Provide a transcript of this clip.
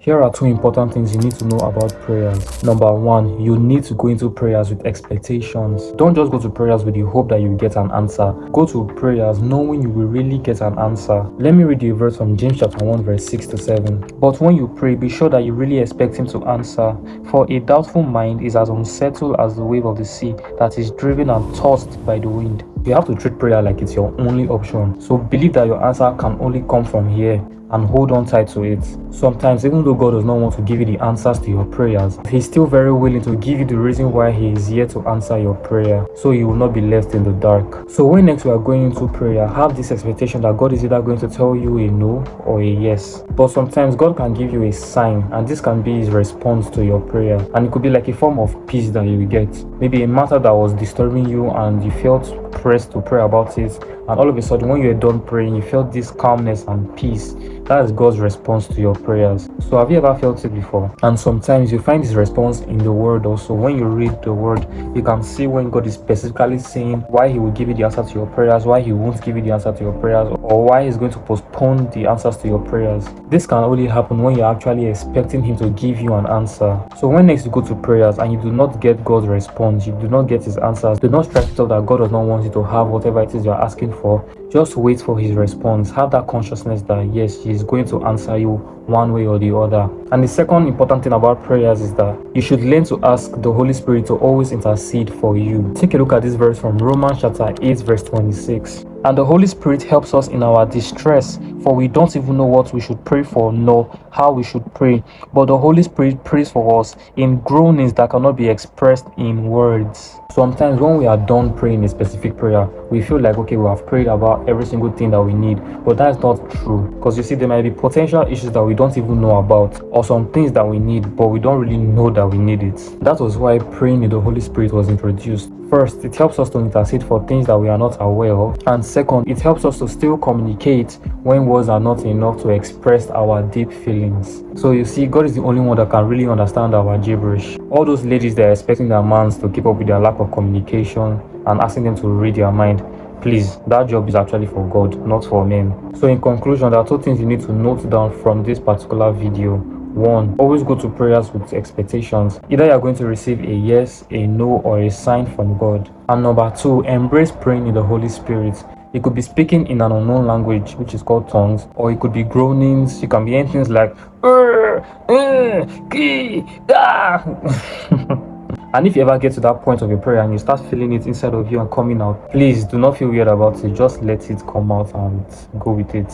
Here are two important things you need to know about prayers. Number one, you need to go into prayers with expectations. Don't just go to prayers with the hope that you get an answer. Go to prayers knowing you will really get an answer. Let me read you a verse from James chapter 1 verse 6 to 7. But when you pray, be sure that you really expect him to answer. For a doubtful mind is as unsettled as the wave of the sea that is driven and tossed by the wind. You have to treat prayer like it's your only option. So believe that your answer can only come from here and hold on tight to it. Sometimes, even though God does not want to give you the answers to your prayers, He's still very willing to give you the reason why He is here to answer your prayer, so you will not be left in the dark. So when next we are going into prayer, have this expectation that God is either going to tell you a no or a yes. But sometimes God can give you a sign, and this can be His response to your prayer, and it could be like a form of peace that you will get. Maybe a matter that was disturbing you and you felt pressed to pray about it, and all of a sudden when you are done praying, you felt this calmness and peace. That is God's response to your prayers. So have you ever felt it before? And sometimes you find this response in the word also. When you read the word, you can see when God is specifically saying why He will give you the answer to your prayers, why He won't give you the answer to your prayers, or why He's going to postpone the answers to your prayers. This can only happen when you're actually expecting Him to give you an answer. So when next you go to prayers and you do not get God's response, you do not get His answers, do not strike it up that God does not want you to have whatever it is you're asking for. Just wait for His response. Have that consciousness that yes, He is going to answer you one way or the other. And the second important thing about prayers is that you should learn to ask the Holy Spirit to always intercede for you. Take a look at this verse from Romans chapter 8 verse 26. And the Holy Spirit helps us in our distress, for we don't even know what we should pray for, nor how we should pray. But the Holy Spirit prays for us in groanings that cannot be expressed in words. Sometimes when we are done praying a specific prayer, we feel like, okay, we have prayed about every single thing that we need. But that's not true. Because you see, there might be potential issues that we don't even know about, or some things that we need, but we don't really know that we need it. That was why praying in the Holy Spirit was introduced. First, it helps us to intercede for things that we are not aware of. And second, it helps us to still communicate when words are not enough to express our deep feelings. So you see, God is the only one that can really understand our gibberish. All those ladies that are expecting their mans to keep up with their lack of communication and asking them to read their mind, please, that job is actually for God, not for men. So in conclusion, there are two things you need to note down from this particular video. One, always go to prayers with expectations. Either you are going to receive a yes, a no, or a sign from God. And number two, embrace praying in the Holy Spirit. You could be speaking in an unknown language, which is called tongues, or it could be groanings. You can be hearing things like And if you ever get to that point of your prayer and you start feeling it inside of you and coming out, please do not feel weird about it. Just let it come out and go with it.